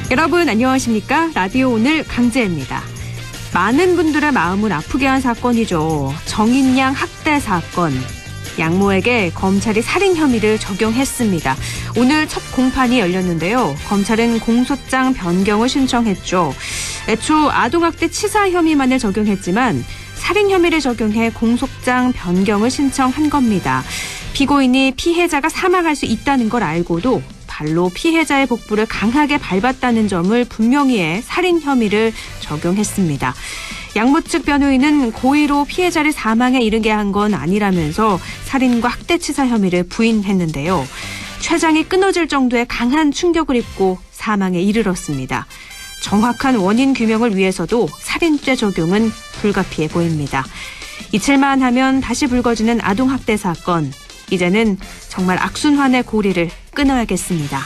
여러분 안녕하십니까? 라디오 오늘 강재입니다. 많은 분들의 마음을 아프게 한 사건이죠. 정인양 학대 사건. 양모에게 검찰이 살인 혐의를 적용했습니다. 오늘 첫 공판이 열렸는데요. 검찰은 공소장 변경을 신청했죠. 애초 아동학대 치사 혐의만을 적용했지만 살인 혐의를 적용해 공소장 변경을 신청한 겁니다. 피고인이 피해자가 사망할 수 있다는 걸 알고도 발로 피해자의 복부를 강하게 밟았다는 점을 분명히 해 살인 혐의를 적용했습니다. 양모 측 변호인은 고의로 피해자를 사망에 이르게 한 건 아니라면서 살인과 학대치사 혐의를 부인했는데요. 췌장이 끊어질 정도의 강한 충격을 입고 사망에 이르렀습니다. 정확한 원인 규명을 위해서도 살인죄 적용은 불가피해 보입니다. 이틀만 하면 다시 불거지는 아동학대 사건. 이제는 정말 악순환의 고리를 끊어야겠습니다.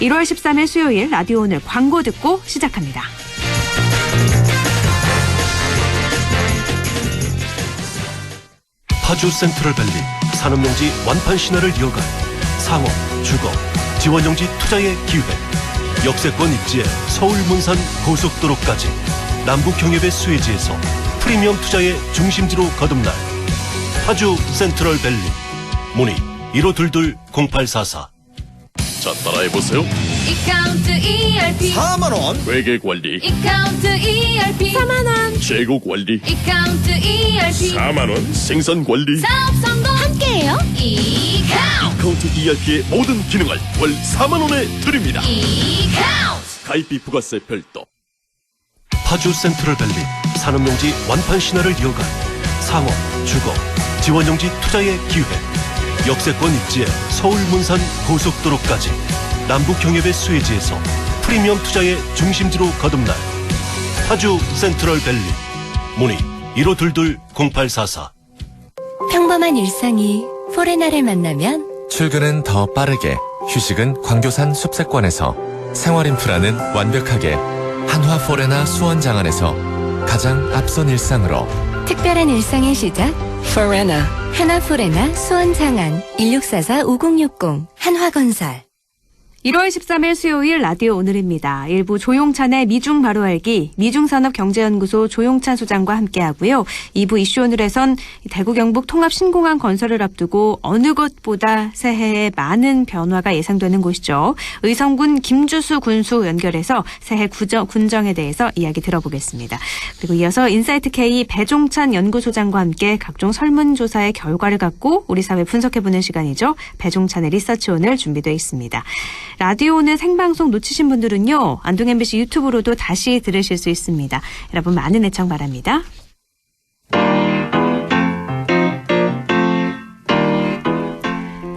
1월 13일 수요일 라디오 오늘 광고 듣고 시작합니다. 파주 센트럴밸리 산업용지 완판 신화를 이어갈 상업, 주거, 지원용지 투자의 기회. 역세권 입지에 서울 문산 고속도로까지 남북경협의 수혜지에서 프리미엄 투자의 중심지로 거듭날 파주 센트럴밸리. 문의 1522-0844. 자, 따라해보세요. 이카운트 ERP 4만원 회계관리, 이카운트 ERP 4만원 재고관리, 이카운트 ERP 4만원 생산관리. 사업 성공 함께해요. 이카운트 ERP의 모든 기능을 월 4만원에 드립니다. 이카운트 가입비 부가세 별도. 파주 센트럴밸리 산업용지 완판 신화를 이어갈 상업, 주거, 지원용지 투자의 기회. 역세권 입지에 서울 문산 고속도로까지 남북경협의 수혜지에서 프리미엄 투자의 중심지로 거듭날 파주 센트럴밸리. 문의 1522-0844. 평범한 일상이 포레나를 만나면 출근은 더 빠르게, 휴식은 광교산 숲세권에서, 생활 인프라는 완벽하게 한화 포레나 수원장안에서 가장 앞선 일상으로. 특별한 일상의 시작 포레나 한화 포레나 수원장안 1644-5060 한화건설. 1월 13일 수요일 라디오 오늘입니다. 일부 조용찬의 미중 바로 알기, 미중산업경제연구소 조용찬 소장과 함께하고요. 2부 이슈 오늘에선 대구 경북 통합 신공항 건설을 앞두고 어느 것보다 새해에 많은 변화가 예상되는 곳이죠. 의성군 김주수 군수 연결해서 새해 군정에 대해서 이야기 들어보겠습니다. 그리고 이어서 인사이트 K 배종찬 연구소장과 함께 각종 설문조사의 결과를 갖고 우리 사회 분석해보는 시간이죠. 배종찬의 리서치 오늘 준비되어 있습니다. 라디오 오늘 생방송 놓치신 분들은요, 안동 MBC 유튜브로도 다시 들으실 수 있습니다. 여러분 많은 애청 바랍니다.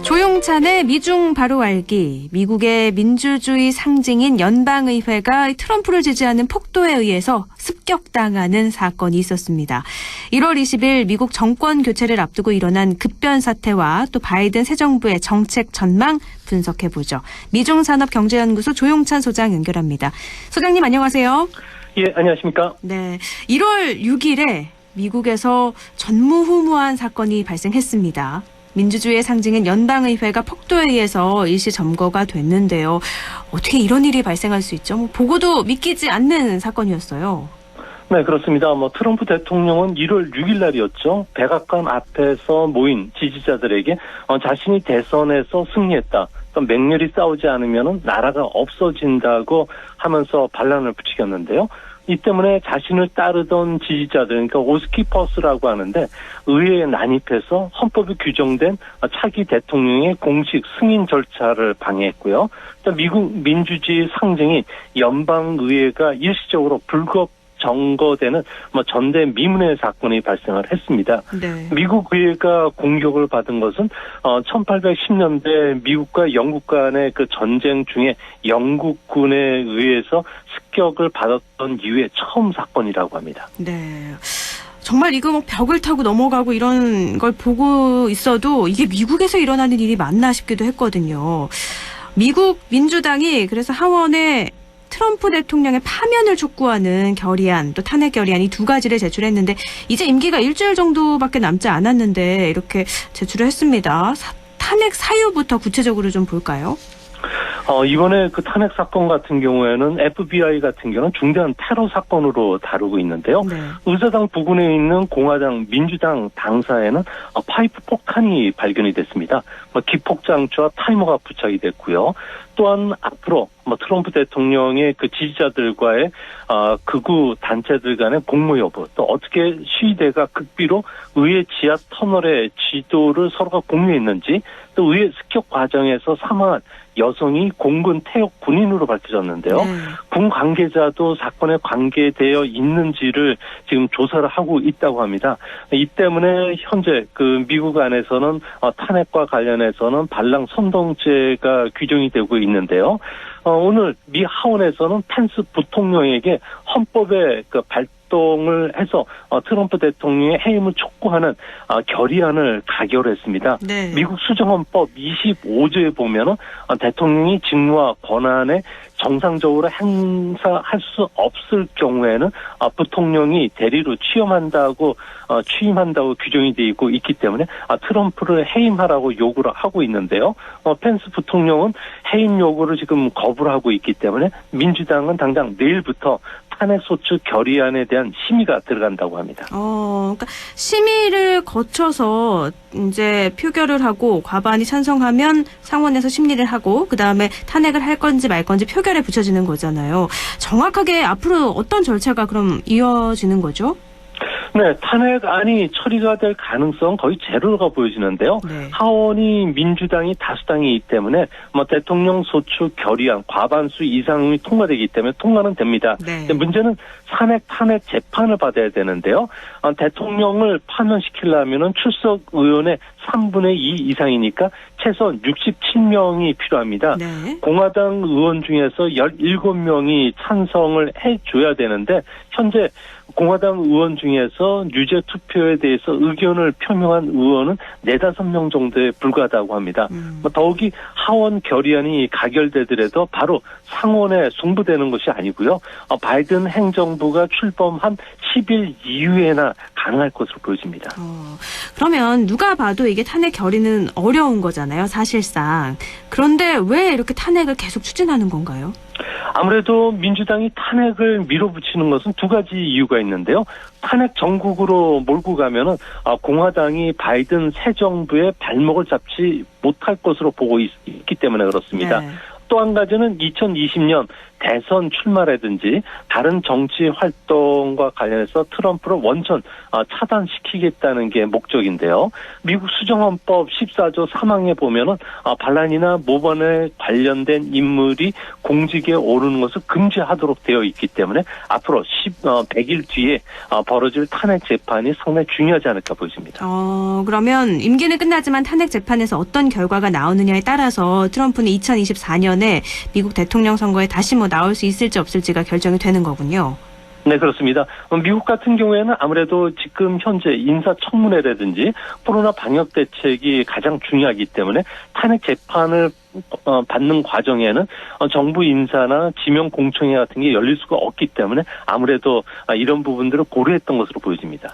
조용찬의 미중 바로 알기. 미국의 민주주의 상징인 연방의회가 트럼프를 지지하는 폭도에 의해서 습격당하는 사건이 있었습니다. 1월 20일 미국 정권 교체를 앞두고 일어난 급변 사태와 또 바이든 새 정부의 정책 전망 분석해보죠. 미중산업경제연구소 조용찬 소장 연결합니다. 소장님 안녕하세요. 예, 안녕하십니까? 네, 1월 6일에 미국에서 전무후무한 사건이 발생했습니다. 민주주의의 상징인 연방의회가 폭도에 의해서 일시 점거가 됐는데요. 어떻게 이런 일이 발생할 수 있죠? 보고도 믿기지 않는 사건이었어요. 네, 그렇습니다. 트럼프 대통령은 1월 6일 날이었죠. 백악관 앞에서 모인 지지자들에게 자신이 대선에서 승리했다. 맹렬히 싸우지 않으면 나라가 없어진다고 하면서 반란을 부추겼는데요. 이 때문에 자신을 따르던 지지자들, 그러니까 오스키퍼스라고 하는데 의회에 난입해서 헌법에 규정된 차기 대통령의 공식 승인 절차를 방해했고요. 미국 민주주의 상징인 연방의회가 일시적으로 불법 점거되는 전대미문의 사건이 발생을 했습니다. 네. 미국 의회가 공격을 받은 것은 1810년대 미국과 영국 간의 그 전쟁 중에 영국군에 의해서 습격을 받았던 이후에 처음 사건이라고 합니다. 네. 정말 이거 벽을 타고 넘어가고 이런 걸 보고 있어도 이게 미국에서 일어나는 일이 맞나 싶기도 했거든요. 미국 민주당이 그래서 하원에 트럼프 대통령의 파면을 촉구하는 결의안, 또 탄핵 결의안 이 두 가지를 제출했는데 이제 임기가 일주일 정도밖에 남지 않았는데 이렇게 제출을 했습니다. 탄핵 사유부터 구체적으로 좀 볼까요? 이번에 그 탄핵 사건 같은 경우에는 FBI 같은 경우는 중대한 테러 사건으로 다루고 있는데요. 네. 의사당 부근에 있는 공화당 민주당 당사에는 파이프 폭탄이 발견이 됐습니다. 기폭장치와 타이머가 부착이 됐고요. 또한 앞으로 트럼프 대통령의 그 지지자들과의 극우 단체들 간의 공모 여부, 또 어떻게 시위대가 극비로 의회 지하 터널의 지도를 서로가 공유했는지, 또 의회 습격 과정에서 사망한 여성이 공군 태역 군인으로 밝혀졌는데요. 네. 군 관계자도 사건에 관계되어 있는지를 지금 조사를 하고 있다고 합니다. 이 때문에 현재 그 미국 안에서는 탄핵과 관련해서는 반랑 선동죄가 규정이 되고 있는데요. 오늘 미 하원에서는 펜스 부통령에게 헌법의 그 발동을 해서 트럼프 대통령의 해임을 촉구하는 결의안을 가결했습니다. 네. 미국 수정헌법 25조에 보면은 대통령이 직무와 권한에 정상적으로 행사할 수 없을 경우에는 부통령이 대리로 취임한다고 규정이 되어 있기 때문에 트럼프를 해임하라고 요구를 하고 있는데요. 펜스 부통령은 해임 요구를 지금 거부를 하고 있기 때문에 민주당은 당장 내일부터 탄핵소추 결의안에 대한 심의가 들어간다고 합니다. 그러니까 심의를 거쳐서 이제 표결을 하고 과반이 찬성하면 상원에서 심리를 하고 그 다음에 탄핵을 할 건지 말 건지 표결에 붙여지는 거잖아요. 정확하게 앞으로 어떤 절차가 그럼 이어지는 거죠? 네, 탄핵안이 처리가 될 가능성 거의 제로가 보여지는데요. 네. 하원이 민주당이 다수당이기 때문에 대통령 소추 결의안 과반수 이상이 통과되기 때문에 통과는 됩니다. 네. 근데 문제는 탄핵 재판을 받아야 되는데요. 대통령을 파면시키려면은 출석 의원의 3분의 2 이상이니까 최소한 67명이 필요합니다. 네. 공화당 의원 중에서 17명이 찬성을 해줘야 되는데 현재 공화당 의원 중에서 유죄 투표에 대해서 의견을 표명한 의원은 4-5명 정도에 불과하다고 합니다. 더욱이 하원 결의안이 가결되더라도 바로 상원에 송부되는 것이 아니고요. 바이든 행정부가 출범한 10일 이후에나 가능할 것으로 보여집니다. 그러면 누가 봐도 이게 탄핵 결의는 어려운 거잖아요, 사실상. 그런데 왜 이렇게 탄핵을 계속 추진하는 건가요? 아무래도 민주당이 탄핵을 밀어붙이는 것은 두 가지 이유가 있는데요. 탄핵 정국으로 몰고 가면은 공화당이 바이든 새 정부의 발목을 잡지 못할 것으로 보고 있기 때문에 그렇습니다. 네. 또 한 가지는 2020년 대선 출마라든지 다른 정치 활동과 관련해서 트럼프를 원천 차단시키겠다는 게 목적인데요. 미국 수정헌법 14조 3항에 보면은 반란이나 모반에 관련된 인물이 공직에 오르는 것을 금지하도록 되어 있기 때문에 앞으로 100일 뒤에 벌어질 탄핵 재판이 상당히 중요하지 않을까 보입니다. 그러면 임기는 끝나지만 탄핵 재판에서 어떤 결과가 나오느냐에 따라서 트럼프는 2024년에 미국 대통령 선거에 다시 나올 수 있을지 없을지가 결정이 되는 거군요. 네, 그렇습니다. 미국 같은 경우에는 아무래도 지금 현재 인사청문회라든지 코로나 방역 대책이 가장 중요하기 때문에 탄핵 재판을 받는 과정에는 정부 인사나 지명 공청회 같은 게 열릴 수가 없기 때문에 아무래도 이런 부분들을 고려했던 것으로 보여집니다.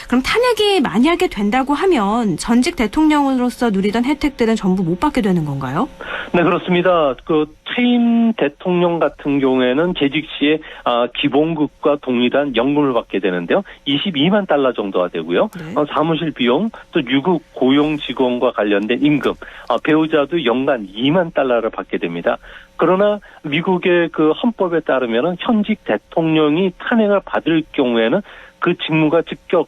그럼 탄핵이 만약에 된다고 하면 전직 대통령으로서 누리던 혜택들은 전부 못 받게 되는 건가요? 네, 그렇습니다. 그 퇴임 대통령 같은 경우에는 재직 시에 기본급과 동일한 연금을 받게 되는데요. 22만 달러 정도가 되고요. 네. 사무실 비용, 또 유급 고용 직원과 관련된 임금, 배우자도 연간 2만 달러를 받게 됩니다. 그러나 미국의 그 헌법에 따르면은 현직 대통령이 탄핵을 받을 경우에는 그 직무가 즉각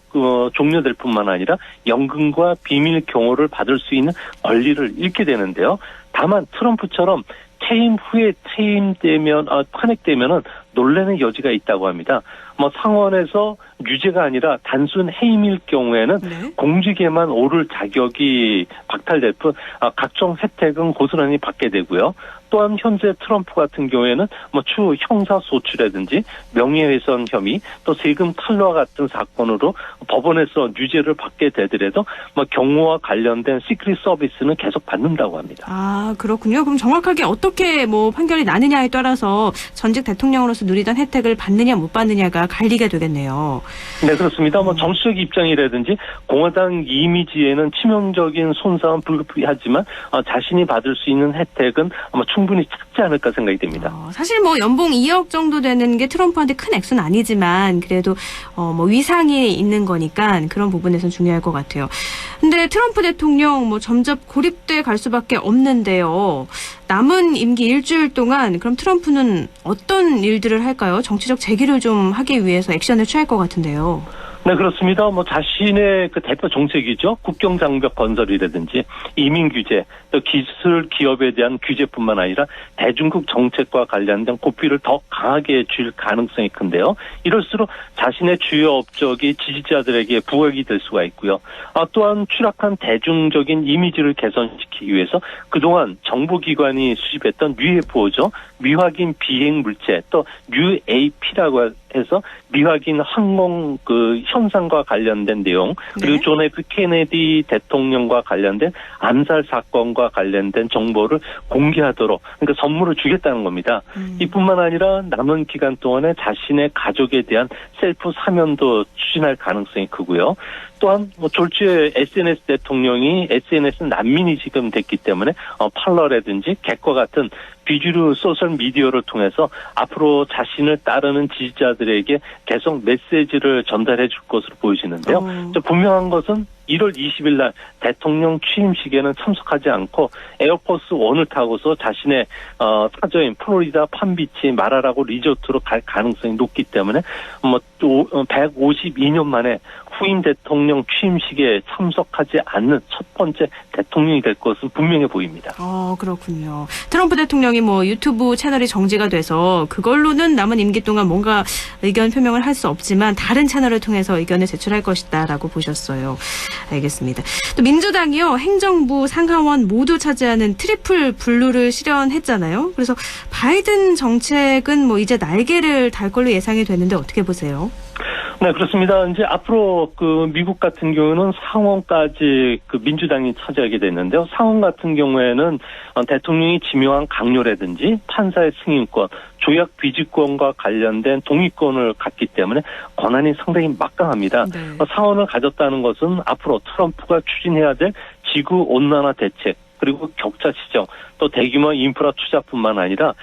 종료될 뿐만 아니라 연금과 비밀 경호를 받을 수 있는 권리를 잃게 되는데요. 다만 트럼프처럼 퇴임 후에 탄핵되면은 논란의 여지가 있다고 합니다. 상원에서 유죄가 아니라 단순 해임일 경우에는 네. 공직에만 오를 자격이 박탈될 뿐 각종 혜택은 고스란히 받게 되고요. 또한 현재 트럼프 같은 경우에는 추후 형사 소추라든지 명예훼손 혐의 또 세금 탈루와 같은 사건으로 법원에서 유죄를 받게 되더라도 경호와 관련된 시크릿 서비스는 계속 받는다고 합니다. 그렇군요. 그럼 정확하게 어떻게 판결이 나느냐에 따라서 전직 대통령으로서 누리던 혜택을 받느냐 못 받느냐가 의견대가 갈리게 되겠네요. 네, 그렇습니다. 뭐 정치적 입장이라든지 공화당 이미지에는 치명적인 손상은 불가피하지만 자신이 받을 수 있는 혜택은 아마 충분히 찾지 않을까 생각이 됩니다. 사실 뭐 연봉 2억 정도 되는 게 트럼프한테 큰 액수는 아니지만 그래도 뭐 위상이 있는 거니까 그런 부분에선 중요할 것 같아요. 근데 트럼프 대통령 뭐 점점 고립돼 갈 수밖에 없는데요. 남은 임기 일주일 동안 그럼 트럼프는 어떤 일들을 할까요? 정치적 재기를 좀 하기 위해서 액션을 취할 것 같은데요. 네, 그렇습니다. 뭐 자신의 그 대표 정책이죠. 국경 장벽 건설이라든지 이민 규제, 또 기술 기업에 대한 규제뿐만 아니라 대중국 정책과 관련된 고삐를 더 강하게 줄 가능성이 큰데요. 이럴수록 자신의 주요 업적이 지지자들에게 부각이 될 수가 있고요. 또한 추락한 대중적인 이미지를 개선시키기 위해서 그동안 정보기관이 수집했던 UFO죠. 미확인 비행 물체, 또 UAP라고 해서 미확인 항공 그 현상과 관련된 내용, 그리고 존 F 케네디 대통령과 관련된 암살 사건과 관련된 정보를 공개하도록 그러니까 선물을 주겠다는 겁니다. 이뿐만 아니라 남은 기간 동안에 자신의 가족에 대한 셀프 사면도 추진할 가능성이 크고요. 또한 뭐 졸지에 SNS 대통령이 SNS 난민이 지금 됐기 때문에 팔러라든지 객과 같은 비주류 소셜 미디어를 통해서 앞으로 자신을 따르는 지지자들에게 계속 메시지를 전달해 줄 것으로 보여지는데요. 분명한 것은 1월 20일 날 대통령 취임식에는 참석하지 않고 에어포스 1을 타고서 자신의 사저인 플로리다 팜비치 마라라고 리조트로 갈 가능성이 높기 때문에 뭐 또 152년 만에 후임 대통령 취임식에 참석하지 않는 첫 번째 대통령이 될 것은 분명해 보입니다. 그렇군요. 트럼프 대통령이 뭐 유튜브 채널이 정지가 돼서 그걸로는 남은 임기 동안 뭔가 의견 표명을 할 수 없지만 다른 채널을 통해서 의견을 제출할 것이다라고 보셨어요. 알겠습니다. 또 민주당이요. 행정부, 상하원 모두 차지하는 트리플 블루를 실현했잖아요. 그래서 바이든 정책은 뭐 이제 날개를 달 걸로 예상이 되는데 어떻게 보세요? 네, 그렇습니다. 이제 앞으로 그 미국 같은 경우는 상원까지 그 민주당이 차지하게 됐는데요. 상원 같은 경우에는 대통령이 지명한 강요라든지 판사의 승인권, 조약 비지권과 관련된 동의권을 갖기 때문에 권한이 상당히 막강합니다. 네. 상원을 가졌다는 것은 앞으로 트럼프가 추진해야 될 지구 온난화 대책, 그리고 격차 지정, 또 대규모 인프라 투자뿐만 아니라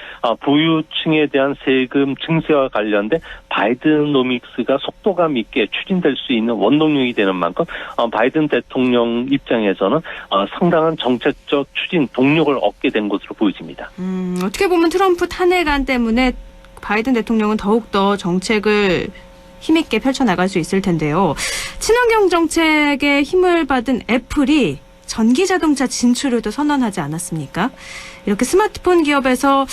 부유층에 대한 세금 증세와 관련된 바이든노믹스가 속도감 있게 추진될 수 있는 원동력이 되는 만큼 바이든 대통령 입장에서는 상당한 정책적 추진 동력을 얻게 된 것으로 보여집니다. 어떻게 보면 트럼프 탄핵안 때문에 바이든 대통령은 더욱더 정책을 힘있게 펼쳐나갈 수 있을 텐데요. 친환경 정책에 힘을 받은 애플이 전기자동차 진출을 또 선언하지 않았습니까? 이렇게 스마트폰 기업에서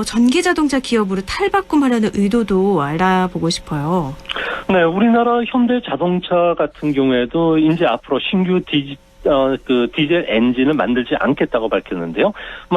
전기자동차 기업으로 탈바꿈하려는 의도도 알아보고 싶어요. 네, 우리나라 현대자동차 같은 경우에도 이제 앞으로 신규 디젤 엔진을 만들지 않겠다고 밝혔는데요.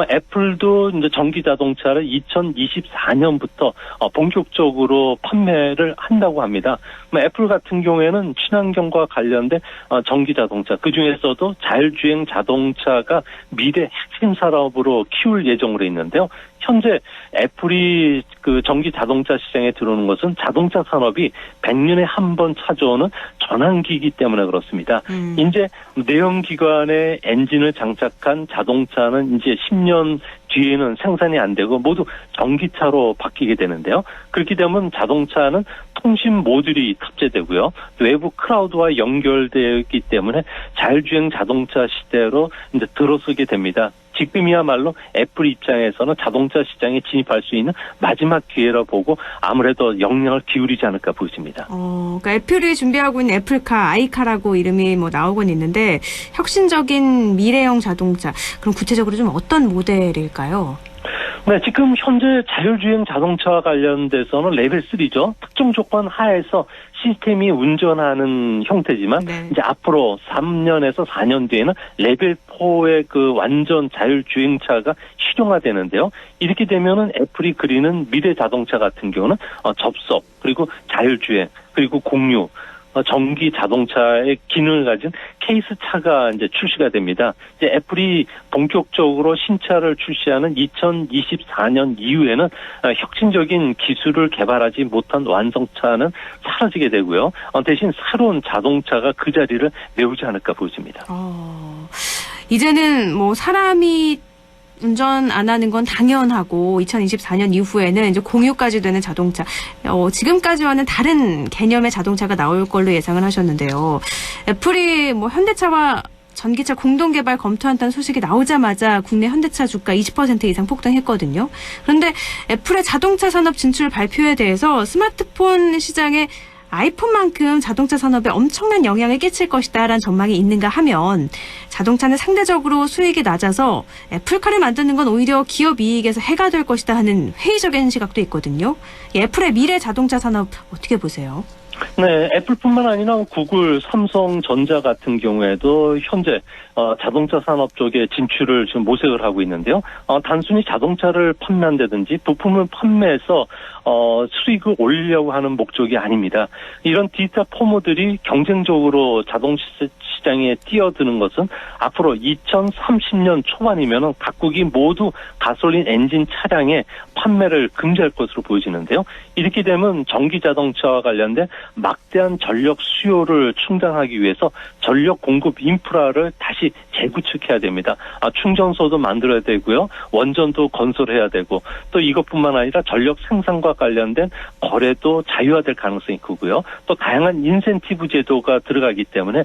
애플도 이제 전기 자동차를 2024년부터 본격적으로 판매를 한다고 합니다. 애플 같은 경우에는 친환경과 관련된 전기 자동차, 그 중에서도 자율주행 자동차가 미래 핵심 산업으로 키울 예정으로 있는데요. 현재 애플이 그 전기 자동차 시장에 들어오는 것은 자동차 산업이 100년에 한 번 찾아오는 전환기이기 때문에 그렇습니다. 이제 내연기관에 엔진을 장착한 자동차는 이제 10년 뒤에는 생산이 안 되고 모두 전기차로 바뀌게 되는데요. 그렇게 되면 자동차는 통신 모듈이 탑재되고요. 외부 클라우드와 연결되기 때문에 자율주행 자동차 시대로 이제 들어서게 됩니다. 지금이야말로 애플 입장에서는 자동차 시장에 진입할 수 있는 마지막 기회라 보고 아무래도 역량을 기울이지 않을까 보입니다. 그러니까 애플이 준비하고 있는 애플카, 아이카라고 이름이 뭐 나오곤 있는데 혁신적인 미래형 자동차. 그럼 구체적으로 좀 어떤 모델일까요? 네, 지금 현재 자율주행 자동차와 관련돼서는 레벨 3죠. 특정 조건 하에서 시스템이 운전하는 형태지만 네. 이제 앞으로 3년에서 4년 뒤에는 레벨 4의 그 완전 자율주행차가 실용화되는데요. 이렇게 되면은 애플이 그리는 미래 자동차 같은 경우는 접속, 그리고 자율주행, 그리고 공유, 전기 자동차의 기능을 가진 케이스 차가 이제 출시가 됩니다. 이제 애플이 본격적으로 신차를 출시하는 2024년 이후에는 혁신적인 기술을 개발하지 못한 완성차는 사라지게 되고요. 대신 새로운 자동차가 그 자리를 메우지 않을까 보여집니다. 이제는 뭐 사람이 운전 안 하는 건 당연하고 2024년 이후에는 이제 공유까지 되는 자동차, 지금까지와는 다른 개념의 자동차가 나올 걸로 예상을 하셨는데요. 애플이 뭐 현대차와 전기차 공동 개발 검토한다는 소식이 나오자마자 국내 현대차 주가 20% 이상 폭등했거든요. 그런데 애플의 자동차 산업 진출 발표에 대해서 스마트폰 시장에 아이폰만큼 자동차 산업에 엄청난 영향을 끼칠 것이다라는 전망이 있는가 하면 자동차는 상대적으로 수익이 낮아서 애플카를 만드는 건 오히려 기업 이익에서 해가 될 것이다 하는 회의적인 시각도 있거든요. 이 애플의 미래 자동차 산업 어떻게 보세요? 네, 애플뿐만 아니라 구글, 삼성전자 같은 경우에도 현재 자동차 산업 쪽에 진출을 지금 모색을 하고 있는데요. 단순히 자동차를 판매한다든지 부품을 판매해서 수익을 올리려고 하는 목적이 아닙니다. 이런 디지털 포모들이 경쟁적으로 자동차 시장에 뛰어드는 것은 앞으로 2030년 초반이면 각국이 모두 가솔린 엔진 차량의 판매를 금지할 것으로 보여지는데요. 이렇게 되면 전기 자동차와 관련된 막대한 전력 수요를 충당하기 위해서 전력 공급 인프라를 다시 재구축해야 됩니다. 충전소도 만들어야 되고요. 원전도 건설해야 되고 또 이것뿐만 아니라 전력 생산과 관련된 거래도 자유화될 가능성이 크고요. 또 다양한 인센티브 제도가 들어가기 때문에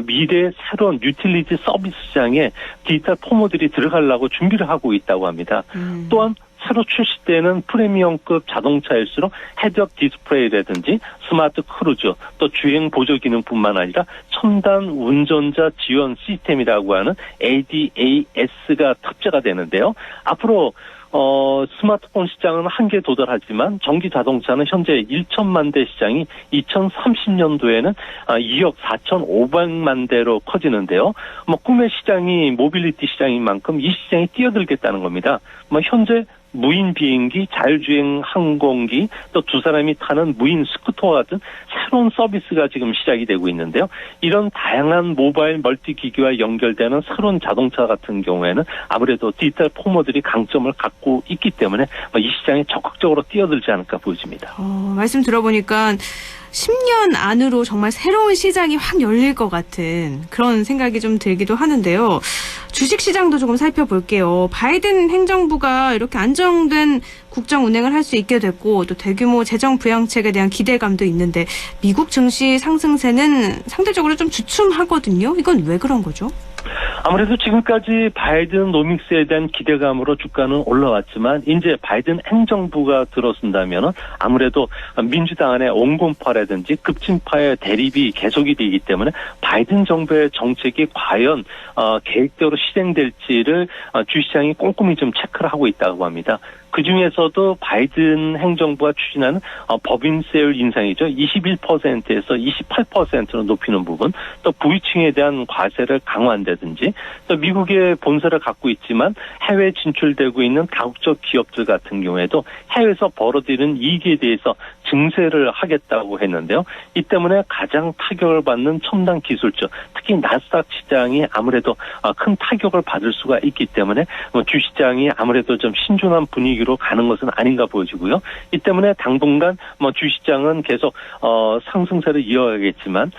미래의 새로운 유틸리티 서비스 시장에 디지털 포모들이 들어가려고 준비를 하고 있다고 합니다. 또한 새로 출시되는 프리미엄급 자동차일수록 헤드업 디스플레이라든지 스마트 크루즈, 또 주행 보조 기능뿐만 아니라 첨단 운전자 지원 시스템이라고 하는 ADAS가 탑재가 되는데요. 앞으로 스마트폰 시장은 한계에 도달하지만 전기 자동차는 현재 1천만 대 시장이 2030년도에는 2억 4,500만 대로 커지는데요. 꿈의 시장이 모빌리티 시장인 만큼 이 시장에 뛰어들겠다는 겁니다. 현재 무인 비행기, 자율주행 항공기, 또 두 사람이 타는 무인 스쿠터와 같은 새로운 서비스가 지금 시작이 되고 있는데요. 이런 다양한 모바일 멀티 기기와 연결되는 새로운 자동차 같은 경우에는 아무래도 디지털 포모들이 강점을 갖고 있기 때문에 이 시장에 적극적으로 뛰어들지 않을까 보여집니다. 말씀 들어보니까 10년 안으로 정말 새로운 시장이 확 열릴 것 같은 그런 생각이 좀 들기도 하는데요. 주식시장도 조금 살펴볼게요. 바이든 행정부가 이렇게 안정된 국정 운행을 할 수 있게 됐고 또 대규모 재정 부양책에 대한 기대감도 있는데 미국 증시 상승세는 상대적으로 좀 주춤하거든요. 이건 왜 그런 거죠? 아무래도 지금까지 바이든 노믹스에 대한 기대감으로 주가는 올라왔지만 이제 바이든 행정부가 들어선다면 아무래도 민주당 안에 온건파라든지 급진파의 대립이 계속이 되기 때문에 바이든 정부의 정책이 과연 계획대로 실행될지를 주시장이 꼼꼼히 좀 체크를 하고 있다고 합니다. 그중에서도 바이든 행정부가 추진하는 법인세율 인상이죠. 21%에서 28%로 높이는 부분, 또 부유층에 대한 과세를 강화한다든지, 또 미국의 본사를 갖고 있지만 해외에 진출되고 있는 다국적 기업들 같은 경우에도 해외에서 벌어들이는 이익에 대해서 증세를 하겠다고 했는데요. 이 때문에 가장 타격을 받는 첨단 기술주, 특히 나스닥 시장이 아무래도 큰 타격을 받을 수가 있기 때문에 주시장이 아무래도 좀 신중한 분위기로 가는 것은 아닌가 보여지고요. 이 때문에 당분간 주시장은 계속 상승세를 이어가겠지만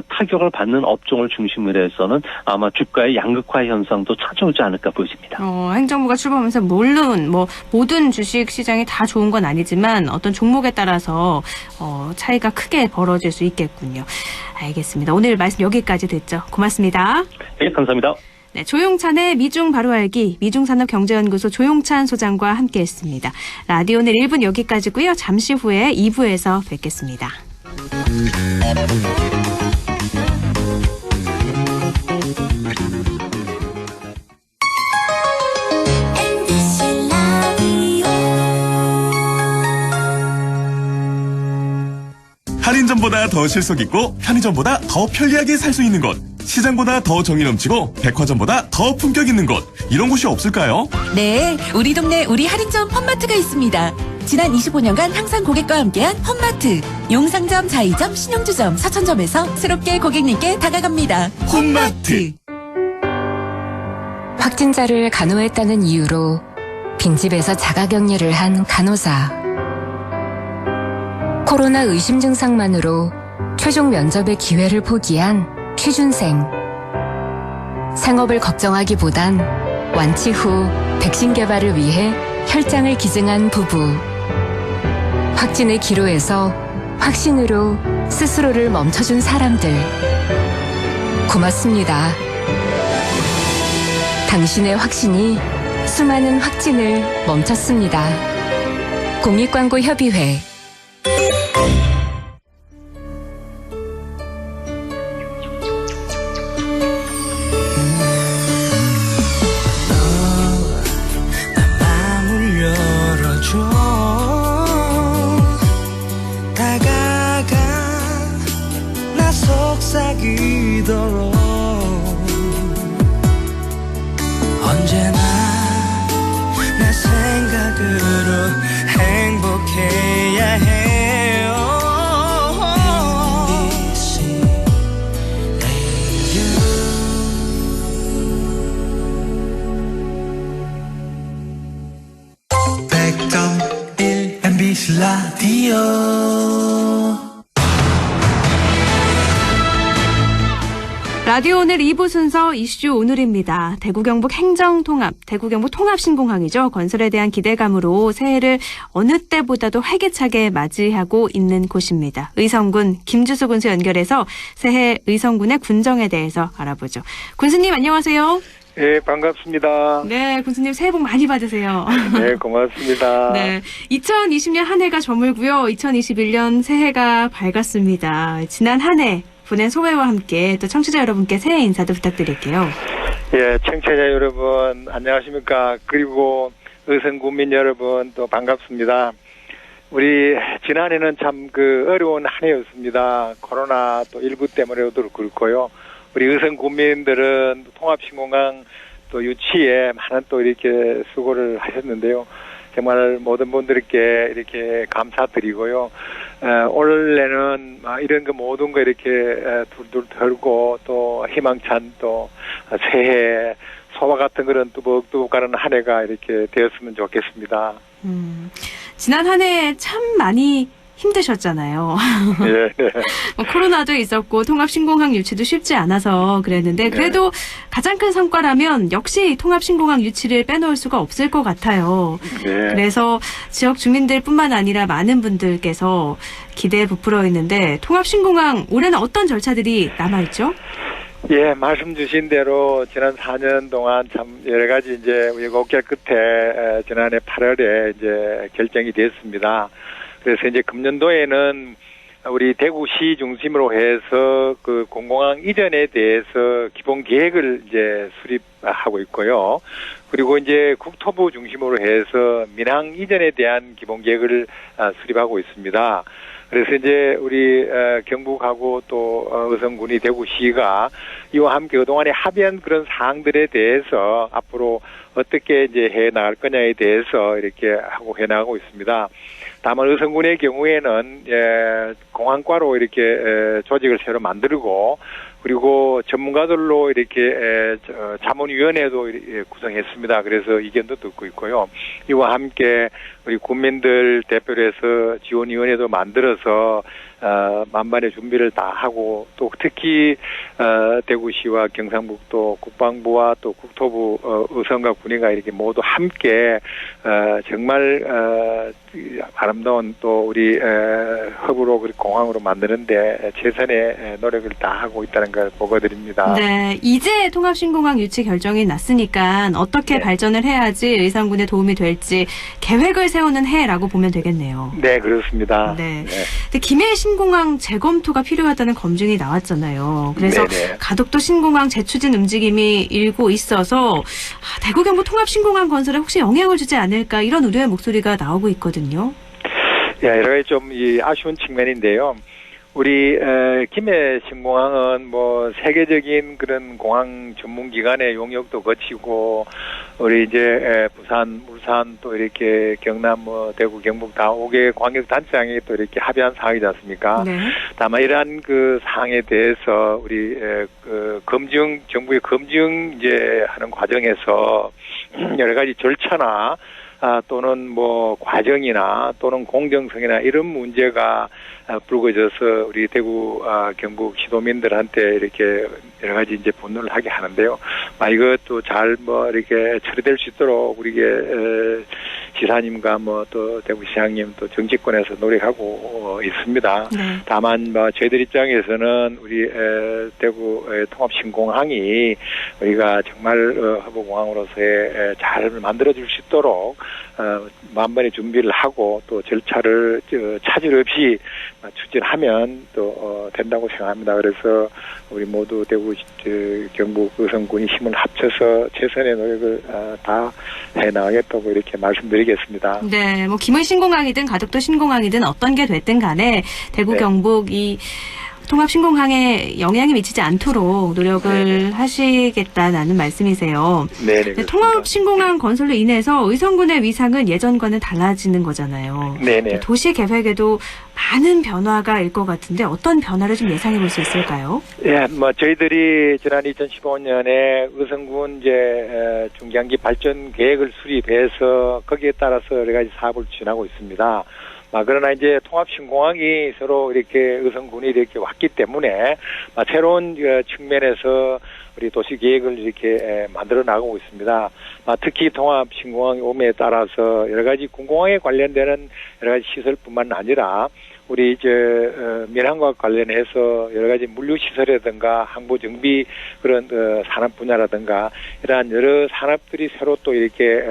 타격을 받는 업종을 중심으로 해서는 아마 주가의 양극화 현상도 찾아오지 않을까 보여집니다. 행정부가 출범하면서 물론 모든 주식 시장이 다 좋은 건 아니지만 어떤 종목에 따라서 차이가 크게 벌어질 수 있겠군요. 알겠습니다. 오늘 말씀 여기까지 듣죠. 고맙습니다. 네, 감사합니다. 네, 조용찬의 미중 바로 알기, 미중산업경제연구소 조용찬 소장과 함께했습니다. 라디오는 1분 여기까지고요. 잠시 후에 2부에서 뵙겠습니다. 할인점보다 더 실속 있고 편의점보다 더 편리하게 살 수 있는 곳, 시장보다 더 정이 넘치고 백화점보다 더 품격 있는 곳, 이런 곳이 없을까요? 네, 우리 동네 우리 할인점 펀마트가 있습니다. 지난 25년간 항상 고객과 함께한 홈마트. 용상점, 자이점, 신용주점, 서천점에서 새롭게 고객님께 다가갑니다. 홈마트. 확진자를 간호했다는 이유로 빈집에서 자가격리를 한 간호사. 코로나 의심 증상만으로 최종 면접의 기회를 포기한 취준생. 생업을 걱정하기보단 완치 후 백신 개발을 위해 혈장을 기증한 부부. 확진의 기로에서 확신으로 스스로를 멈춰준 사람들. 고맙습니다. 당신의 확신이 수많은 확진을 멈췄습니다. 공익광고협의회. 다가가 나 속삭이도록 언제나 내 생각으로 행복해야 해요. MBC 라디오 100.1 MBC 라디오. 라디오 오늘 2부 순서 이슈 오늘입니다. 대구 경북 행정통합, 대구 경북 통합신공항이죠. 건설에 대한 기대감으로 새해를 어느 때보다도 활기차게 맞이하고 있는 곳입니다. 의성군 김주수 군수 연결해서 새해 의성군의 군정에 대해서 알아보죠. 군수님 안녕하세요. 네, 반갑습니다. 네, 군수님 새해 복 많이 받으세요. 네, 고맙습니다. 네, 2020년 한 해가 저물고요. 2021년 새해가 밝았습니다. 지난 한 해 보낸 소회와 함께 또 청취자 여러분께 새해 인사도 부탁드릴게요. 예, 청취자 여러분 안녕하십니까. 그리고 의성군민 여러분 또 반갑습니다. 우리 지난해는 참 어려운 한 해였습니다. 코로나 또 일부 때문에도 그렇고요. 우리 의성군민들은 통합신공항 또 유치에 많은 또 이렇게 수고를 하셨는데요. 정말 모든 분들께 이렇게 감사드리고요. 올해는 이런 모든 거 이렇게 둘둘 털고 또 희망찬 또 새해 소와 같은 그런 뚜벅뚜벅 가는 한 해가 이렇게 되었으면 좋겠습니다. 지난 한 해 참 많이 힘드셨잖아요. 네, 네. 코로나도 있었고 통합신공항 유치도 쉽지 않아서 그랬는데 그래도 가장 큰 성과라면 역시 통합신공항 유치를 빼놓을 수가 없을 것 같아요. 네. 그래서 지역 주민들뿐만 아니라 많은 분들께서 기대에 부풀어 있는데 통합신공항 올해는 어떤 절차들이 남아있죠? 예, 말씀 주신 대로 지난 4년 동안 참 여러 가지 이제 우여곡절 끝에 지난해 8월에 이제 결정이 됐습니다. 그래서 이제 금년도에는 우리 대구시 중심으로 해서 공공항 이전에 대해서 기본 계획을 이제 수립하고 있고요. 그리고 이제 국토부 중심으로 해서 민항 이전에 대한 기본 계획을 수립하고 있습니다. 그래서 이제 우리 경북하고 또 의성군이 대구시가 이와 함께 그동안에 합의한 그런 사항들에 대해서 앞으로 어떻게 이제 해 나갈 거냐에 대해서 이렇게 하고 해 나가고 있습니다. 다만 의성군의 경우에는 공항과로 이렇게 조직을 새로 만들고 그리고 전문가들로 이렇게 자문위원회도 구성했습니다. 그래서 의견도 듣고 있고요. 이와 함께 우리 국민들 대표로 해서 지원위원회도 만들어서 만반의 준비를 다 하고 또 특히 대구시와 경상북도 국방부와 또 국토부 의성과 군의가 이렇게 모두 함께 정말 아름다운 또 우리 허브로 공항으로 만드는데 최선의 노력을 다 하고 있다는 걸 보고드립니다. 네, 이제 통합신공항 유치 결정이 났으니까 어떻게 발전을 해야지 의성군에 도움이 될지 계획을 세우는 해라고 보면 되겠네요. 네, 그렇습니다. 네. 근데 김해 신공항 재검토가 필요하다는 검증이 나왔잖아요. 그래서 네네. 가덕도 신공항 재추진 움직임이 일고 있어서 대구 경북 통합신공항 건설에 혹시 영향을 주지 않을까 이런 우려의 목소리가 나오고 있거든요. 예, 여러 가지 좀 아쉬운 측면인데요. 우리 김해 신공항은 뭐 세계적인 그런 공항 전문 기관의 용역도 거치고 우리 이제 부산, 울산 또 이렇게 경남, 뭐 대구, 경북 다 5개 광역 단체장이 또 이렇게 합의한 사항이지 않습니까? 네. 다만 이러한 그 사항에 대해서 우리 그 검증 정부의 검증 이제 하는 과정에서 여러 가지 절차나 또는 뭐 과정이나 또는 공정성이나 이런 문제가 불거져서 우리 대구 경북 시도민들한테 이렇게 여러 가지 이제 분노를 하게 하는데요. 이것도 잘 뭐 이렇게 처리될 수 있도록 우리 지사님과 뭐 또 대구시장님 또 정치권에서 노력하고 있습니다. 네. 다만 뭐 저희들 입장에서는 우리 대구 통합신공항이 우리가 정말 허브공항으로서의 잘 만들어줄 수 있도록 만반의 준비를 하고 또 절차를 차질 없이 추진하면 또 된다고 생각합니다. 그래서 우리 모두 대구 경북 의성군이 힘을 합쳐서 최선의 노력을 다 해나가겠다고 이렇게 말씀드리겠습니다. 네, 뭐 김해 신공항이든 가덕도 신공항이든 어떤 게 됐든 간에 대구 네. 경북 이 통합 신공항에 영향이 미치지 않도록 노력을 하시겠다는 말씀이세요. 네. 통합 신공항 건설로 인해서 의성군의 위상은 예전과는 달라지는 거잖아요. 네네. 도시 계획에도 많은 변화가 일 것 같은데 어떤 변화를 좀 예상해 볼 수 있을까요? 예, 뭐 저희들이 지난 2015년에 의성군 이제 중장기 발전 계획을 수립해서 거기에 따라서 여러 가지 사업을 추진하고 있습니다. 그러나 이제 통합신공항이 서로 이렇게 의성군이 이렇게 왔기 때문에 새로운 측면에서 우리 도시 계획을 이렇게 만들어 나가고 있습니다. 특히 통합신공항이 오므에 따라서 여러 가지 군공항에 관련되는 여러 가지 시설뿐만 아니라 우리 민항과 관련해서 여러 가지 물류 시설이라든가 항보 정비 그런 산업 분야라든가 이러한 여러 산업들이 새로 또 이렇게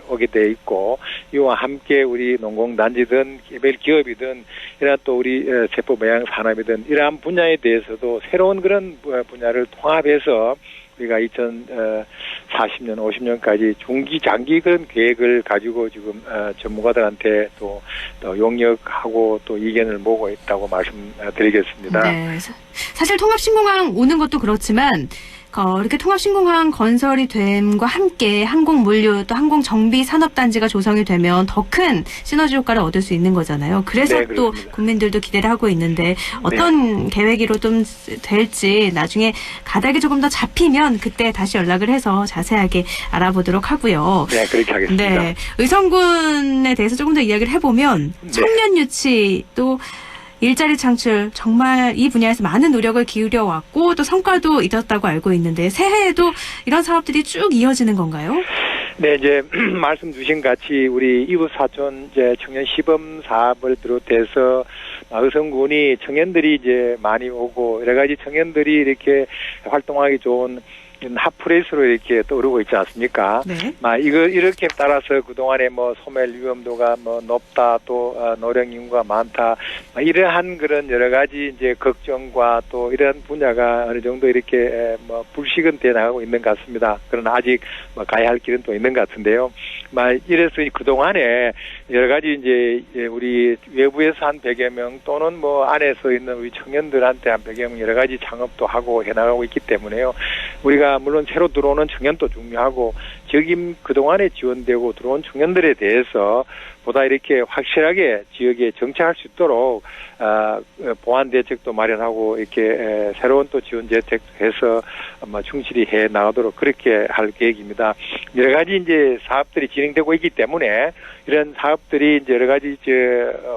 오게 돼 있고 이와 함께 우리 농공단지든 개별 기업이든 이러한 또 우리 세포 매양 산업이든 이러한 분야에 대해서도 새로운 그런 분야를 통합해서 우리가 2040년, 50년까지 중기, 장기 그런 계획을 가지고 지금 전문가들한테 또 용역하고 또 이견을 모으고 있다고 말씀드리겠습니다. 네, 사실 통합신공항 오는 것도 그렇지만 이렇게 통합신공항 건설이 됨과 함께 항공물류 또 항공정비산업단지가 조성이 되면 더 큰 시너지 효과를 얻을 수 있는 거잖아요. 그래서 네, 또 그렇습니다. 국민들도 기대를 하고 있는데 어떤 계획으로 좀 될지 나중에 가닥이 조금 더 잡히면 그때 다시 연락을 해서 자세하게 알아보도록 하고요. 네, 그렇게 하겠습니다. 네, 의성군에 대해서 조금 더 이야기를 해보면 청년 유치 또 일자리 창출 정말 이 분야에서 많은 노력을 기울여 왔고 또 성과도 있었다고 알고 있는데 새해에도 이런 사업들이 쭉 이어지는 건가요? 네, 이제 말씀 주신 같이 우리 이웃 사촌 이제 청년 시범 사업을 비롯해서 의성군이 청년들이 이제 많이 오고 여러 가지 청년들이 이렇게 활동하기 좋은 핫플레이스로 이렇게 떠오르고 있지 않습니까? 네. 이렇게 따라서 그동안에 뭐 소멸 위험도가 뭐 높다 또 노령 인구가 많다 이러한 그런 여러 가지 이제 걱정과 또 이러한 분야가 어느 정도 이렇게 뭐 불식은 돼 나가고 있는 것 같습니다. 그러나 아직 가야 할 길은 또 있는 것 같은데요. 이래서 그동안에 여러 가지 이제 우리 외부에서 한 100여 명 또는 뭐 안에서 있는 우리 청년들한테 한 100여 명 여러 가지 창업도 하고 해나가고 있기 때문에요. 우리가 물론 새로 들어오는 청년도 중요하고 지역임 그동안에 지원되고 들어온 청년들에 대해서 보다 이렇게 확실하게 지역에 정착할 수 있도록 보완 대책도 마련하고 이렇게 새로운 또 지원 대책도 해서 충실히 해 나가도록 그렇게 할 계획입니다. 여러 가지 이제 사업들이 진행되고 있기 때문에 이런 사업들이 이제 여러 가지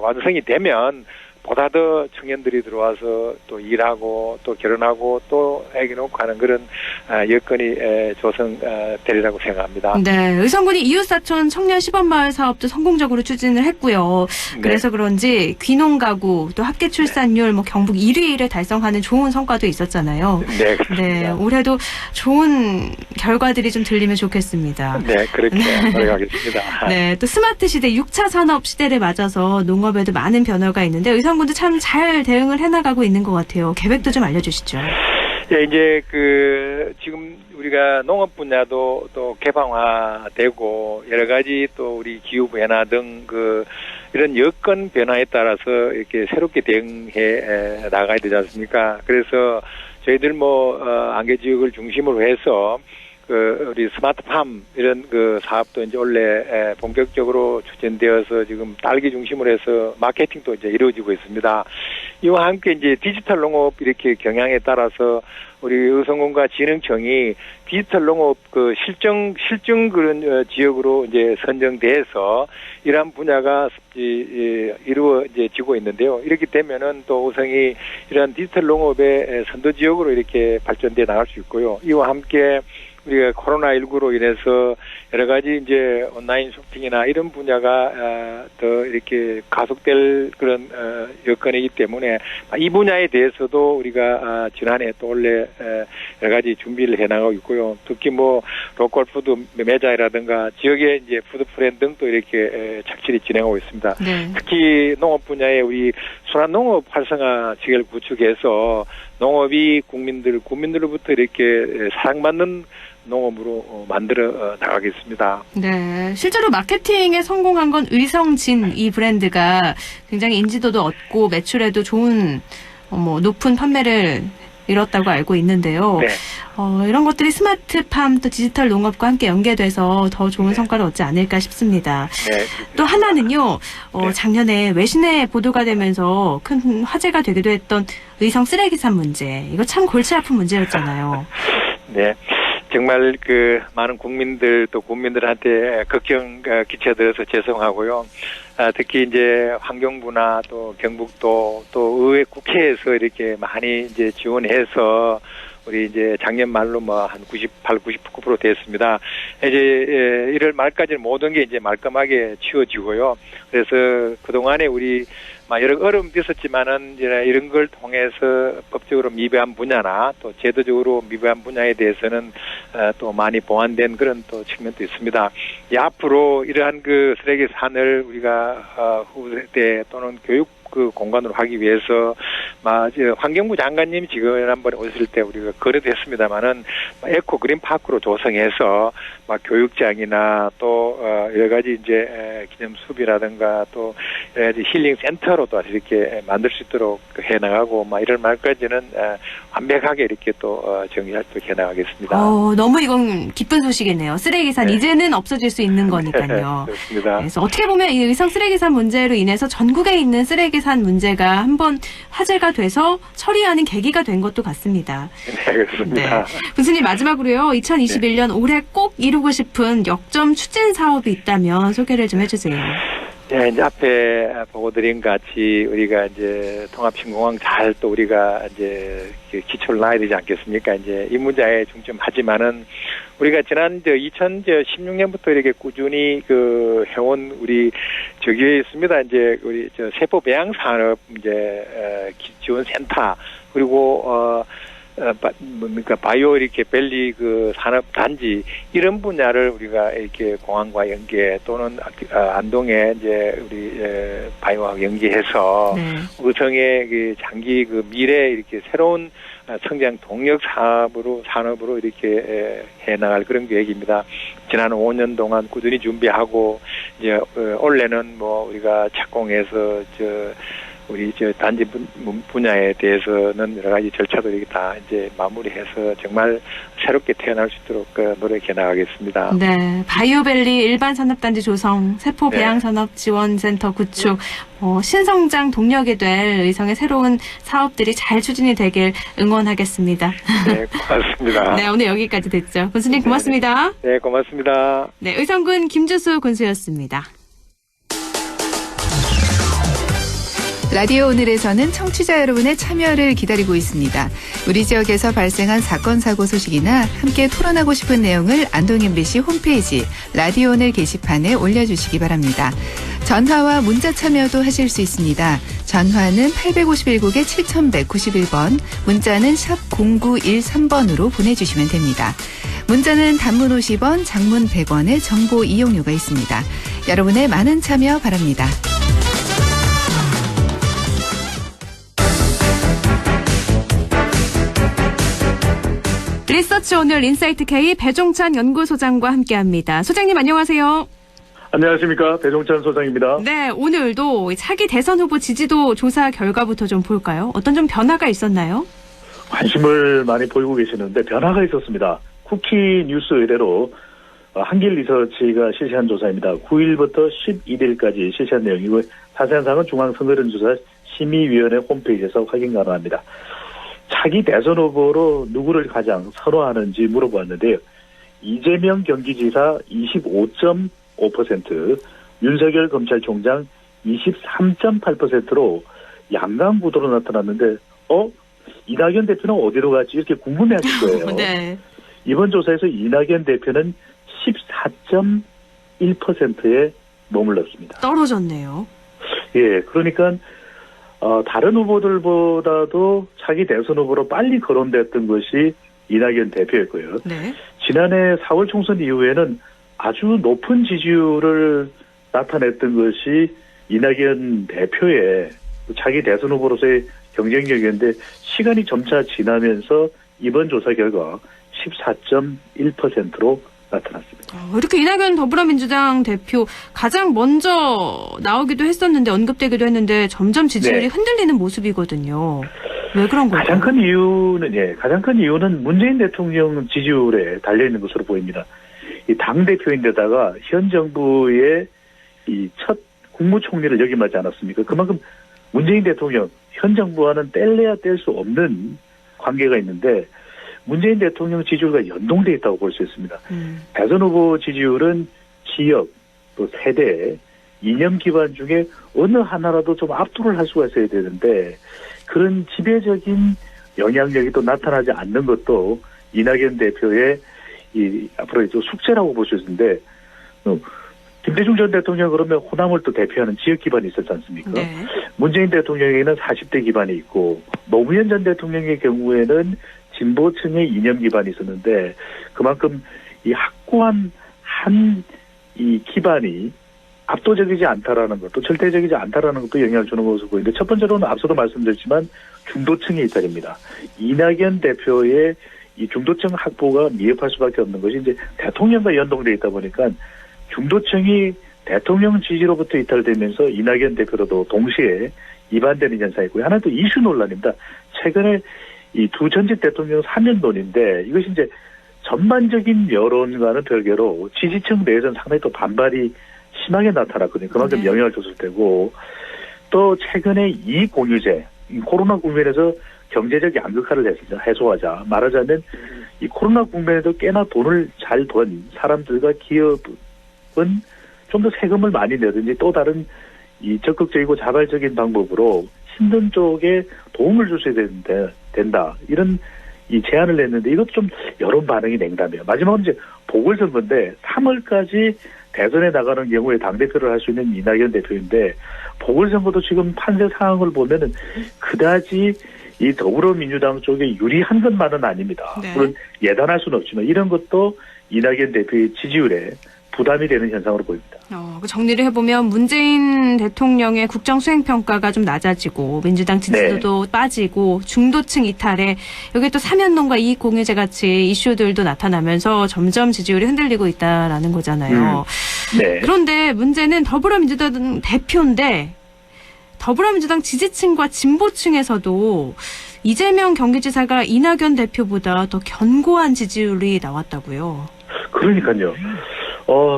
완성이 되면 보다 더 청년들이 들어와서 또 일하고 또 결혼하고 또 애기 놓고 하는 그런 여건이 조성되리라고 생각합니다. 네, 의성군이 이웃사촌 청년 시범마을 사업도 성공적으로 추진을 했고요. 그래서 그런지 귀농 가구 또 합계 출산율 뭐 경북 1위를 달성하는 좋은 성과도 있었잖아요. 네, 그렇습니다. 네, 올해도 좋은 결과들이 좀 들리면 좋겠습니다. 네, 그렇게 노력하겠습니다. 네, 또 스마트 시대 6차 산업 시대를 맞아서 농업에도 많은 변화가 있는데 의성군도 참 잘 대응을 해나가고 있는 것 같아요. 계획도 좀 알려주시죠. 예, 이제 지금 우리가 농업 분야도 또 개방화되고 여러 가지 또 우리 기후 변화 등 이런 여건 변화에 따라서 이렇게 새롭게 대응해 나가야 되지 않습니까? 그래서 저희들 안개 지역을 중심으로 해서 우리 스마트팜 이런 사업도 이제 원래 본격적으로 추진되어서 지금 딸기 중심으로 해서 마케팅도 이제 이루어지고 있습니다. 이와 함께 이제 디지털 농업 이렇게 경향에 따라서 우리 의성군과 진흥청이 디지털 농업 실증 지역으로 이제 선정돼서 이러한 분야가 이루어지고 있는데요. 이렇게 되면은 또 의성이 이러한 디지털 농업의 선도 지역으로 이렇게 발전돼 나갈 수 있고요. 이와 함께 우리가 코로나19로 인해서 여러 가지 이제 온라인 쇼핑이나 이런 분야가 더 이렇게 가속될 그런 여건이기 때문에 이 분야에 대해서도 우리가 지난해 또 원래 여러 가지 준비를 해나가고 있고요. 특히 로컬 푸드 매장이라든가 지역의 이제 푸드 브랜드 등도 이렇게 착실히 진행하고 있습니다. 네. 특히 농업 분야에 우리 순환 농업 활성화 체계를 구축해서 농업이 국민들로부터 이렇게 사랑받는 농업으로 만들어 나가겠습니다. 네, 실제로 마케팅에 성공한 건 의성진 이 브랜드가 굉장히 인지도도 얻고 매출에도 좋은 높은 판매를 이뤘다고 알고 있는데요. 네. 이런 것들이 스마트팜 또 디지털 농업과 함께 연계돼서 더 좋은 성과를 얻지 않을까 싶습니다. 네. 또 하나는요, 작년에 외신에 보도가 되면서 큰 화제가 되기도 했던 의성 쓰레기산 문제. 이거 참 골치 아픈 문제였잖아요. 네. 정말 많은 국민들 또 국민들한테 걱정 끼쳐드려서 죄송하고요. 특히 이제 환경부나 또 경북도 또 의회 국회에서 이렇게 많이 이제 지원해서 우리 이제 작년 말로 한 98, 99% 됐습니다. 이제 1월 말까지는 모든 게 이제 말끔하게 치워지고요. 그래서 그동안에 우리 여러 어려움도 있었지만은 이런 걸 통해서 법적으로 미비한 분야나 또 제도적으로 미비한 분야에 대해서는 또 많이 보완된 그런 또 측면도 있습니다. 앞으로 이러한 쓰레기 산을 우리가 후세 또는 교육 공간으로 하기 위해서 환경부 장관님이 지난번에 오셨을 때 우리가 거래도 했습니다만은 에코 그린 파크로 조성해서 교육장이나 또 여러 가지 이제 기념 숲이라든가 또 여러 가지 힐링 센터로 또 이렇게 만들 수 있도록 해 나가고 이런 말까지는 완벽하게 이렇게 또 정리할 수 있게 해 나가겠습니다. 너무 이건 기쁜 소식이네요. 쓰레기산 네. 이제는 없어질 수 있는 거니까요. 그렇습니다. 그래서 어떻게 보면 이 의성 쓰레기산 문제로 인해서 전국에 있는 쓰레기산 문제가 한번 화제가 돼서 처리하는 계기가 된 것도 같습니다. 네, 그렇습니다. 네. 교수님 마지막으로요. 2021년 올해 꼭 이루고 싶은 역점 추진 사업이 있다면 소개를 좀 해주세요. 네, 이제 앞에 보고드린 같이 우리가 이제 통합신공항 잘 또 우리가 이제 기초를 놔야 되지 않겠습니까? 이제 이 문제에 중점하지만은 우리가 지난 2016년부터 이렇게 꾸준히 해온 우리 저기에 있습니다. 이제 우리 세포 배양 산업 이제 지원센터 그리고 바이오 이렇게 밸리 산업 단지 이런 분야를 우리가 이렇게 공항과 연계 또는 안동에 이제 우리 바이오하고 연계해서 의성의 장기 미래 이렇게 새로운 성장 동력 산업으로 이렇게 해 나갈 그런 계획입니다. 지난 5년 동안 꾸준히 준비하고 이제 올해는 우리가 착공해서 우리 단지 분야에 대해서는 여러 가지 절차들이 다 이제 마무리해서 정말 새롭게 태어날 수 있도록 노력해 나가겠습니다. 네, 바이오밸리 일반 산업단지 조성, 세포 배양 산업 지원센터 구축, 신성장 동력이 될 의성의 새로운 사업들이 잘 추진이 되길 응원하겠습니다. 네, 고맙습니다. 네, 오늘 여기까지 됐죠. 군수님 고맙습니다. 네, 고맙습니다. 네, 의성군 김주수 군수였습니다. 라디오 오늘에서는 청취자 여러분의 참여를 기다리고 있습니다. 우리 지역에서 발생한 사건 사고 소식이나 함께 토론하고 싶은 내용을 안동 MBC 홈페이지 라디오 오늘 게시판에 올려주시기 바랍니다. 전화와 문자 참여도 하실 수 있습니다. 전화는 851국에 7191번, 문자는 샵 0913번으로 보내주시면 됩니다. 문자는 단문 50원, 장문 100원의 정보 이용료가 있습니다. 여러분의 많은 참여 바랍니다. 리서치 오늘 인사이트 K 배종찬 연구소장과 함께합니다. 소장님 안녕하세요. 안녕하십니까. 배종찬 소장입니다. 네, 오늘도 차기 대선 후보 지지도 조사 결과부터 좀 볼까요? 어떤 좀 변화가 있었나요? 관심을 많이 보이고 계시는데 변화가 있었습니다. 쿠키 뉴스 의뢰로 한길 리서치가 실시한 조사입니다. 9일부터 11일까지 실시한 내용이고 자세한 사항은 중앙선거론조사 심의위원회 홈페이지에서 확인 가능합니다. 차기 대선 후보로 누구를 가장 선호하는지 물어보았는데요. 이재명 경기지사 25.5%, 윤석열 검찰총장 23.8%로 양강 구도로 나타났는데 이낙연 대표는 어디로 갔지 이렇게 궁금해하실 거예요. 네. 이번 조사에서 이낙연 대표는 14.1%에 머물렀습니다. 떨어졌네요. 예, 그러니까 다른 후보들보다도 차기 대선 후보로 빨리 거론됐던 것이 이낙연 대표였고요. 네. 지난해 4월 총선 이후에는 아주 높은 지지율을 나타냈던 것이 이낙연 대표의 차기 대선 후보로서의 경쟁력이었는데 시간이 점차 지나면서 이번 조사 결과 14.1%로 나타났습니다. 이렇게 이낙연 더불어민주당 대표 가장 먼저 나오기도 했었는데 언급되기도 했는데 점점 지지율이 네. 흔들리는 모습이거든요. 왜 그런 걸까요? 가장 큰 이유는 문재인 대통령 지지율에 달려 있는 것으로 보입니다. 이 당 대표인데다가 현 정부의 이 첫 국무총리를 역임하지 않았습니까? 그만큼 문재인 대통령 현 정부와는 뗄래야 뗄 수 없는 관계가 있는데 문재인 대통령 지지율과 연동돼 있다고 볼 수 있습니다. 대선 후보 지지율은 지역, 또 세대, 이념 기반 중에 어느 하나라도 좀 압도를 할 수가 있어야 되는데 그런 지배적인 영향력이 또 나타나지 않는 것도 이낙연 대표의 앞으로의 숙제라고 볼 수 있는데 김대중 전 대통령 그러면 호남을 또 대표하는 지역 기반이 있었지 않습니까? 네. 문재인 대통령에게는 40대 기반이 있고 노무현 전 대통령의 경우에는 진보층의 이념 기반이 있었는데 그만큼 이 확고한 이 기반이 압도적이지 않다라는 것도 절대적이지 않다라는 것도 영향을 주는 것으로 보이는데 첫 번째로는 앞서도 말씀드렸지만 중도층의 이탈입니다. 이낙연 대표의 이 중도층 확보가 미흡할 수밖에 없는 것이 이제 대통령과 연동돼 있다 보니까 중도층이 대통령 지지로부터 이탈되면서 이낙연 대표로도 동시에 이반되는 현상이 있고요. 하나 또 이슈 논란입니다. 최근에 이 두 전직 대통령 사면론인데 이것이 이제 전반적인 여론과는 별개로 지지층 내에서는 상당히 또 반발이 심하게 나타났거든요. 그만큼 네. 영향을 줬을 테고 또 최근에 이 공유제 코로나 국면에서 경제적 양극화를 해소하자 말하자면 이 코로나 국면에도 꽤나 돈을 잘 번 사람들과 기업은 좀 더 세금을 많이 내든지 또 다른 이 적극적이고 자발적인 방법으로 힘든 쪽에 도움을 줄 수 된다. 이런 이 제안을 냈는데 이것도 좀 여론 반응이 냉담해요. 마지막으로 이제 보궐선거인데 3월까지 대선에 나가는 경우에 당대표를 할 수 있는 이낙연 대표인데 보궐선거도 지금 판세 상황을 보면은 그다지 이 더불어민주당 쪽에 유리한 것만은 아닙니다. 네. 물론 예단할 수는 없지만 이런 것도 이낙연 대표의 지지율에 부담이 되는 현상으로 보입니다. 정리를 해보면 문재인 대통령의 국정 수행 평가가 좀 낮아지고 민주당 지지도도 빠지고 중도층 이탈에 여기 또 사면론과 이익 공유제 같이 이슈들도 나타나면서 점점 지지율이 흔들리고 있다라는 거잖아요. 네. 그런데 문제는 더불어민주당 대표인데 더불어민주당 지지층과 진보층에서도 이재명 경기지사가 이낙연 대표보다 더 견고한 지지율이 나왔다고요. 그러니까요.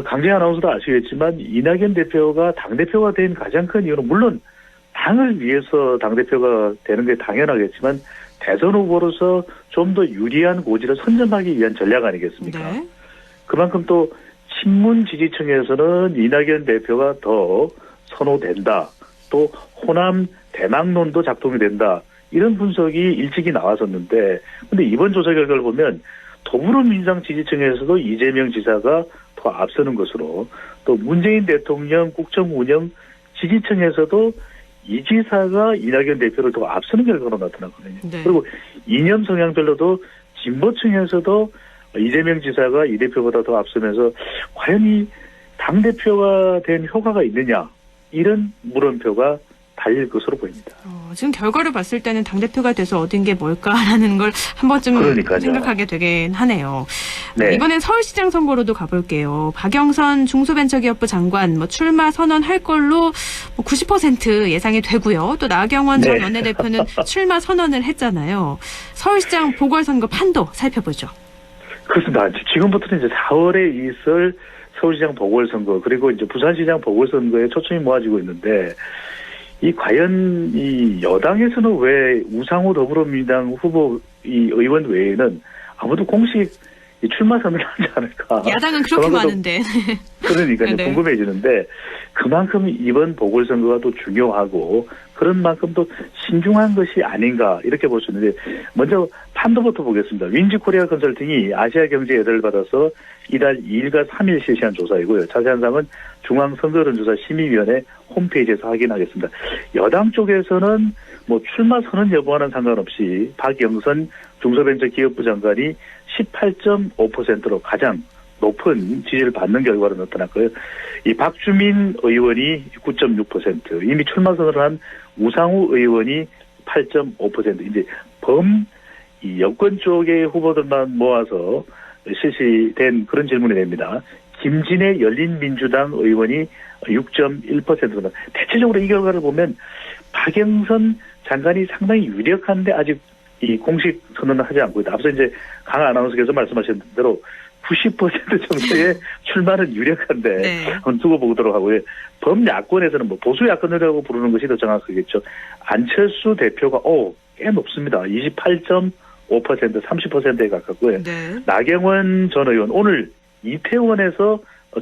강재 아나운서도 아시겠지만 이낙연 대표가 당대표가 된 가장 큰 이유는 물론 당을 위해서 당대표가 되는 게 당연하겠지만 대선 후보로서 좀 더 유리한 고지를 선점하기 위한 전략 아니겠습니까? 네. 그만큼 또 친문 지지층에서는 이낙연 대표가 더 선호된다. 또 호남 대망론도 작동이 된다. 이런 분석이 일찍이 나왔었는데 근데 이번 조사 결과를 보면 더불어민주당 지지층에서도 이재명 지사가 더 앞서는 것으로 또 문재인 대통령 국정 운영 지지층에서도 이 지사가 이낙연 대표를 더 앞서는 결과로 나타났거든요. 네. 그리고 이념 성향별로도 진보층에서도 이재명 지사가 이 대표보다 더 앞서면서 과연 이 당대표가 된 효과가 있느냐 이런 물음표가 갈 것으로 보입니다. 지금 결과를 봤을 때는 당대표가 돼서 얻은 게 뭘까라는 걸 한 번쯤 그러니까요. 생각하게 되긴 하네요. 네. 이번엔 서울시장 선거로도 가볼게요. 박영선 중소벤처기업부 장관 출마 선언할 걸로 90% 예상이 되고요. 또 나경원 전 네. 원내대표는 출마 선언을 했잖아요. 서울시장 보궐선거 판도 살펴보죠. 그렇습니다. 지금부터는 이제 4월에 있을 서울시장 보궐선거 그리고 이제 부산시장 보궐선거에 초점이 모아지고 있는데 이 과연 이 여당에서는 왜 우상호 더불어민주당 후보 이 의원 외에는 아무도 공식 이 출마 선언을 하지 않을까? 야당은 그렇게 많은데. 그러니까 네. 궁금해지는데 그만큼 이번 보궐선거가 또 중요하고 그런 만큼 또 신중한 것이 아닌가 이렇게 볼 수 있는데 먼저 판도부터 보겠습니다. 윈지코리아 컨설팅이 아시아경제 예대를 받아서 이달 2일과 3일 실시한 조사이고요. 자세한 사항은 중앙선거론조사심의위원회 홈페이지에서 확인하겠습니다. 여당 쪽에서는 뭐 출마 선언 여부와는 상관없이 박영선 중소벤처기업부 장관이 18.5%로 가장 높은 지지를 받는 결과로 나타났고요. 이 박주민 의원이 9.6%, 이미 출마 선언을 한 우상우 의원이 8.5%. 이제 이 여권 쪽의 후보들만 모아서 실시된 그런 질문이 됩니다. 김진애 열린민주당 의원이 6.1%입니다. 대체적으로 이 결과를 보면 박영선 장관이 상당히 유력한데 아직 이 공식 선언을 하지 않고 있다. 앞서 이제 강 아나운서께서 말씀하신 대로 90% 정도의 출마는 유력한데 네. 한번 두고 보도록 하고요. 범야권에서는 뭐 보수 야권이라고 부르는 것이 더 정확하겠죠. 안철수 대표가 꽤 높습니다. 28.5% 30%에 가깝고요. 네. 나경원 전 의원 오늘 이태원에서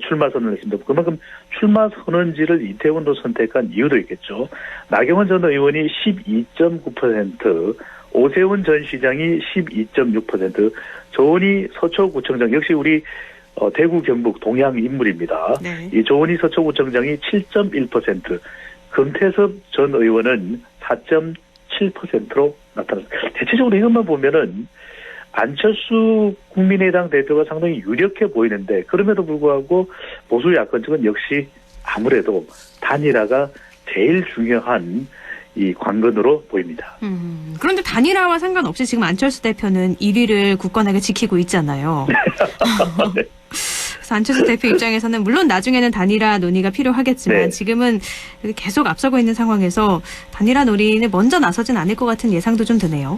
출마 선언을 했습니다. 그만큼 출마 선언지를 이태원으로 선택한 이유도 있겠죠. 나경원 전 의원이 12.9%, 오세훈 전 시장이 12.6%, 조은희 서초구청장 역시 우리 대구 경북 동양 인물입니다. 네. 이 조은희 서초구청장이 7.1%, 금태섭 전 의원은 4.7%로 나타났습니다. 대체적으로 이것만 보면은 안철수 국민의당 대표가 상당히 유력해 보이는데 그럼에도 불구하고 보수 야권 측은 역시 아무래도 단일화가 제일 중요한 이 관건으로 보입니다. 그런데 단일화와 상관없이 지금 안철수 대표는 1위를 굳건하게 지키고 있잖아요. 네. 그래서 안철수 대표 입장에서는 물론 나중에는 단일화 논의가 필요하겠지만 네. 지금은 계속 앞서고 있는 상황에서 단일화 논의는 먼저 나서진 않을 것 같은 예상도 좀 드네요.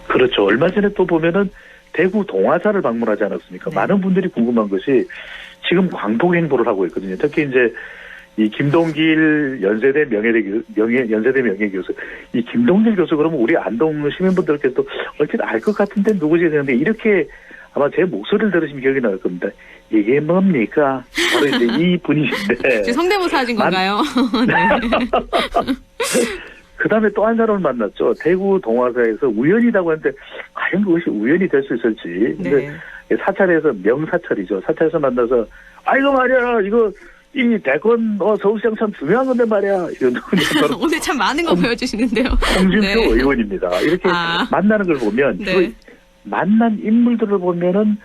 그렇죠. 얼마 전에 또 보면은 대구 동화사를 방문하지 않았습니까? 네. 많은 분들이 궁금한 것이 지금 광복 행보를 하고 있거든요. 특히 이제 이 김동길 연세대 명예교수, 이 김동길 교수 그러면 우리 안동 시민분들께서도 얼핏 알 것 같은데 누구지 했는데 이렇게 아마 제 목소리를 들으시면 기억이 날 겁니다. 이게 뭡니까? 바로 이제 이 분이신데. 지금 성대모사 하신 건가요? 네. 그 다음에 또 한 사람을 만났죠. 대구 동화사에서 우연이라고 했는데 과연 그것이 우연이 될 수 있을지. 근데 사찰에서 명사찰이죠. 사찰에서 만나서 이거 말이야 이거 이 대권 서울시장 참 중요한 건데 말이야. 이런 오늘 참 많은 거 보여주시는데요. 홍준표 네. 의원입니다. 이렇게 만나는 걸 보면 그 만난 인물들을 보면은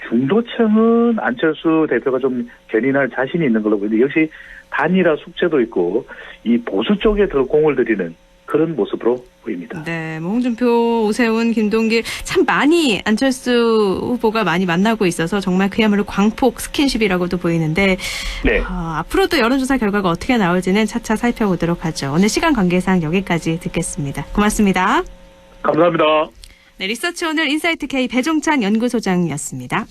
중도층은 안철수 대표가 좀 견인할 자신이 있는 걸로 보이는데 역시 단일화 숙제도 있고 이 보수 쪽에 더 공을 들이는 그런 모습으로 보입니다. 네, 홍준표, 오세훈, 김동길 참 많이 안철수 후보가 많이 만나고 있어서 정말 그야말로 광폭 스킨십이라고도 보이는데 네. 앞으로도 여론조사 결과가 어떻게 나올지는 차차 살펴보도록 하죠. 오늘 시간 관계상 여기까지 듣겠습니다. 고맙습니다. 감사합니다. 네, 리서치 오늘 인사이트 K 배종찬 연구소장이었습니다.